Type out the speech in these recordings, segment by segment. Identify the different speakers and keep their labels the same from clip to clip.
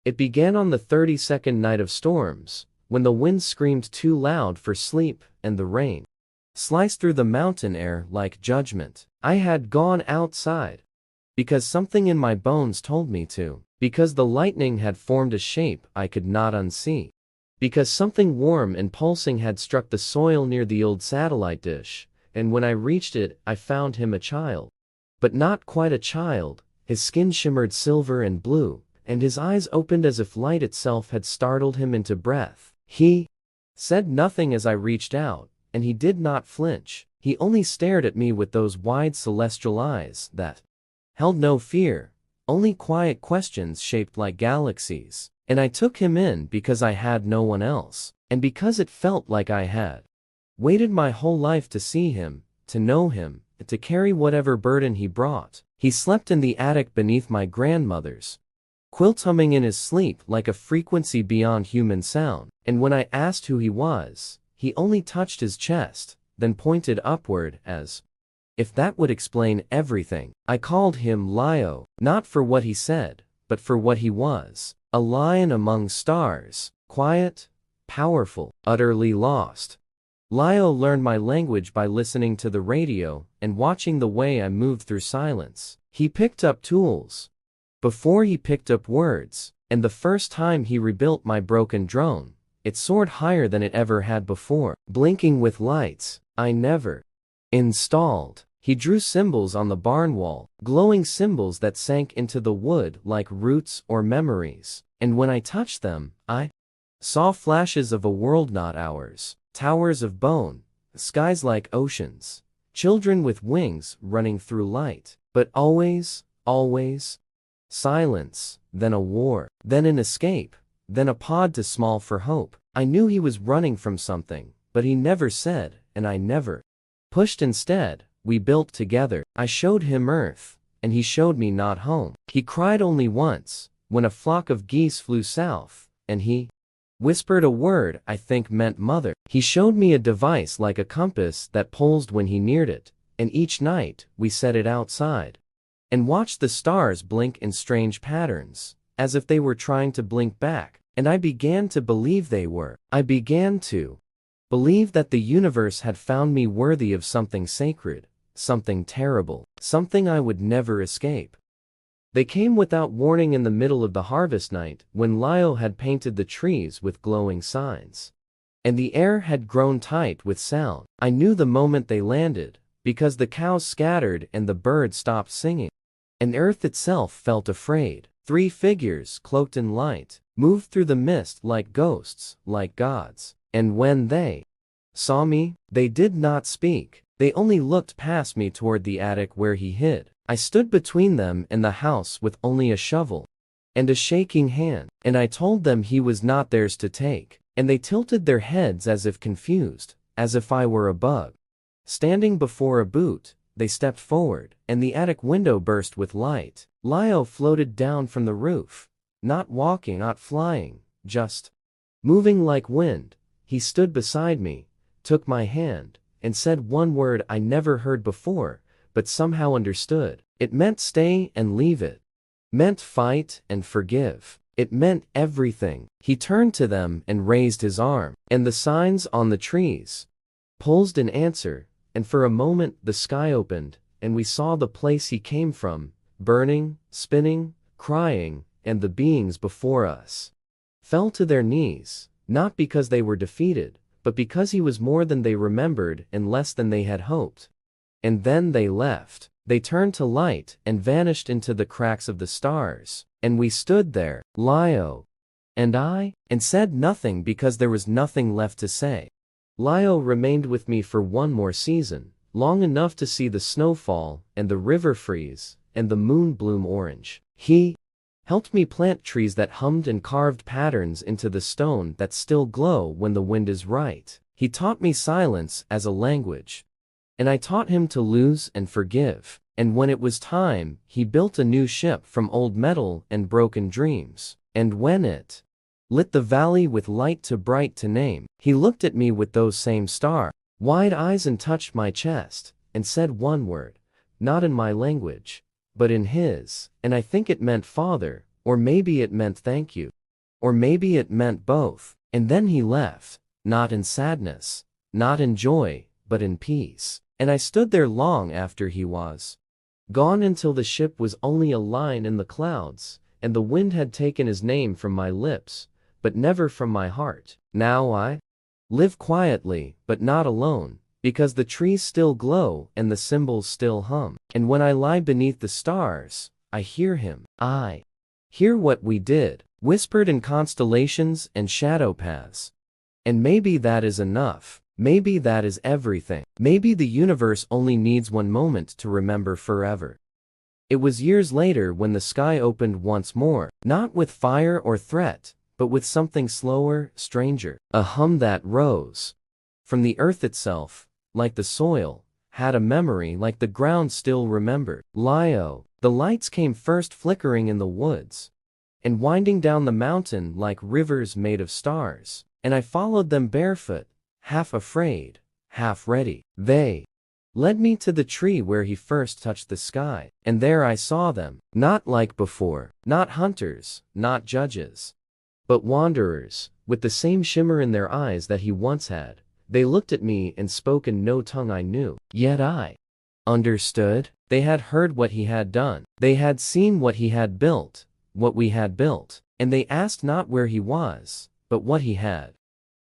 Speaker 1: It began on the 32nd night of storms, when the wind screamed too loud for sleep and the rain sliced through the mountain air like judgment. I had gone outside because something in my bones told me to, because the lightning had formed a shape I could not unsee, because something warm and pulsing had struck the soil near the old satellite dish, and when I reached it I found him a child. But not quite a child. His skin shimmered silver and blue, and his eyes opened as if light itself had startled him into breath. He said nothing as I reached out, and he did not flinch. He only stared at me with those wide celestial eyes that held no fear, only quiet questions shaped like galaxies. And I took him in because I had no one else, and because it felt like I had waited my whole life to see him, to know him, and to carry whatever burden he brought. He slept in the attic beneath my grandmother's quilt, humming in his sleep like a frequency beyond human sound, and when I asked who he was, he only touched his chest, then pointed upward as if that would explain everything. I called him Lio, not for what he said, but for what he was. A lion among stars, quiet, powerful, utterly lost. Lio learned my language by listening to the radio and watching the way I moved through silence. He picked up tools before he picked up words, and the first time he rebuilt my broken drone, it soared higher than it ever had before, blinking with lights I never installed. He drew symbols on the barn wall, glowing symbols that sank into the wood like roots or memories, and when I touched them, I saw flashes of a world not ours, towers of bone, skies like oceans, children with wings running through light, but always, always, silence, then a war, then an escape, then a pod too small for hope. I knew he was running from something, but he never said, and I never pushed. Instead, we built together. I showed him Earth, and he showed me not home. He cried only once, when a flock of geese flew south, and he whispered a word I think meant mother. He showed me a device like a compass that pulsed when he neared it, and each night we set it outside and watched the stars blink in strange patterns, as if they were trying to blink back, and I began to believe they were. I began to believe that the universe had found me worthy of something sacred, something terrible, something I would never escape. They came without warning in the middle of the harvest night, when Lio had painted the trees with glowing signs, and the air had grown tight with sound. I knew the moment they landed, because the cows scattered and the birds stopped singing, and Earth itself felt afraid. 3 figures, cloaked in light, moved through the mist like ghosts, like gods, and when they saw me, they did not speak. They only looked past me toward the attic where he hid. I stood between them and the house with only a shovel and a shaking hand, and I told them he was not theirs to take, and they tilted their heads as if confused, as if I were a bug standing before a boot. They stepped forward, and the attic window burst with light. Lio floated down from the roof, not walking, not flying, just moving like wind. He stood beside me, took my hand, and said one word I never heard before, but somehow understood. It meant stay and leave it, meant fight and forgive. It meant everything. He turned to them and raised his arm, and the signs on the trees pulsed in answer, and for a moment the sky opened, and we saw the place he came from, burning, spinning, crying, and the beings before us fell to their knees, not because they were defeated, but because he was more than they remembered and less than they had hoped. And then they left. They turned to light and vanished into the cracks of the stars, and we stood there, Lio and I, and said nothing because there was nothing left to say. Lio remained with me for one more season, long enough to see the snow fall and the river freeze and the moon bloom orange. He helped me plant trees that hummed and carved patterns into the stone that still glow when the wind is right. He taught me silence as a language, and I taught him to lose and forgive. And when it was time, he built a new ship from old metal and broken dreams. And when it lit the valley with light too bright to name, he looked at me with those same star-wide eyes and touched my chest, and said one word, not in my language, but in his, and I think it meant father, or maybe it meant thank you. Or maybe it meant both. And then he left, not in sadness, not in joy, but in peace. And I stood there long after he was gone, until the ship was only a line in the clouds, and the wind had taken his name from my lips, but never from my heart. Now I live quietly, but not alone, because the trees still glow and the cymbals still hum. And when I lie beneath the stars, I hear him. I hear what we did, whispered in constellations and shadow paths. And maybe that is enough. Maybe that is everything. Maybe the universe only needs one moment to remember forever. It was years later when the sky opened once more, not with fire or threat, but with something slower, stranger. A hum that rose from the earth itself, like the soil, had a memory, like the ground still remembered. Lio. The lights came first, flickering in the woods, and winding down the mountain like rivers made of stars. And I followed them barefoot, half afraid, half ready. They led me to the tree where he first touched the sky. And there I saw them, not like before, not hunters, not judges, but wanderers, with the same shimmer in their eyes that he once had. They looked at me and spoke in no tongue I knew. Yet I understood. They had heard what he had done. They had seen what he had built, what we had built. And they asked not where he was, but what he had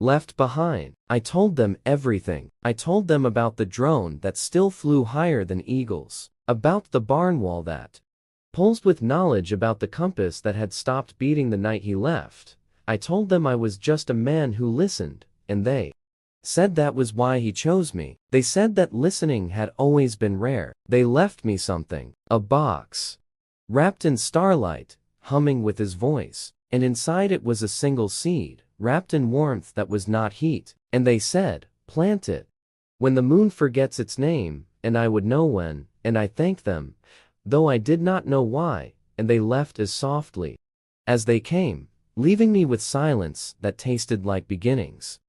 Speaker 1: left behind. I told them everything. I told them about the drone that still flew higher than eagles, about the barn wall that pulsed with knowledge, about the compass that had stopped beating the night he left. I told them I was just a man who listened, and they said that was why he chose me. They said that listening had always been rare. They left me something, a box, wrapped in starlight, humming with his voice, and inside it was a single seed, wrapped in warmth that was not heat. And they said, plant it when the moon forgets its name, and I would know when. And I thanked them, though I did not know why, and they left as softly as they came, leaving me with silence that tasted like beginnings.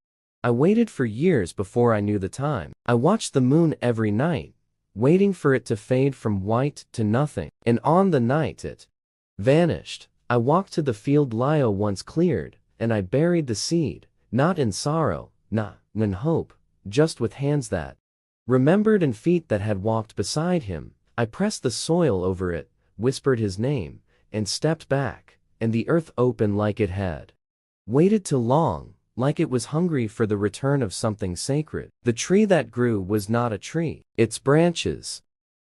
Speaker 1: I waited for years before I knew the time. I watched the moon every night, waiting for it to fade from white to nothing. And on the night it vanished, I walked to the field Lio once cleared, and I buried the seed, not in sorrow, not in hope, just with hands that remembered and feet that had walked beside him. I pressed the soil over it, whispered his name, and stepped back, and the earth opened like it had waited too long, like it was hungry for the return of something sacred. The tree that grew was not a tree. Its branches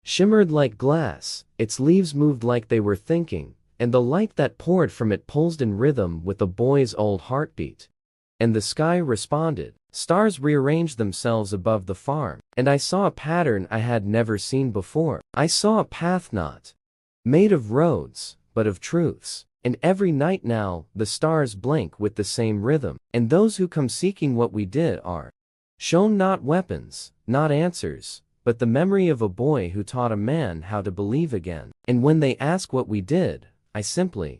Speaker 1: shimmered like glass, its leaves moved like they were thinking, and the light that poured from it pulsed in rhythm with a boy's old heartbeat. And the sky responded. Stars rearranged themselves above the farm, and I saw a pattern I had never seen before. I saw a path not made of roads, but of truths. And every night now, the stars blink with the same rhythm. And those who come seeking what we did are shown not weapons, not answers, but the memory of a boy who taught a man how to believe again. And when they ask what we did, I simply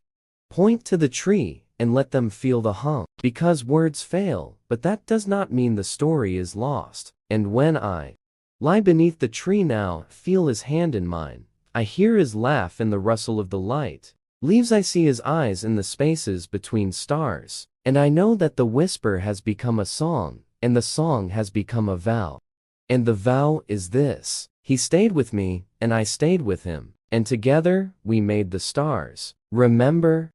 Speaker 1: point to the tree and let them feel the hum. Because words fail, but that does not mean the story is lost. And when I lie beneath the tree now, feel his hand in mine, I hear his laugh in the rustle of the light. Leaves, I see his eyes in the spaces between stars. And I know that the whisper has become a song, and the song has become a vow. And the vow is this: he stayed with me, and I stayed with him, and together we made the stars. Remember,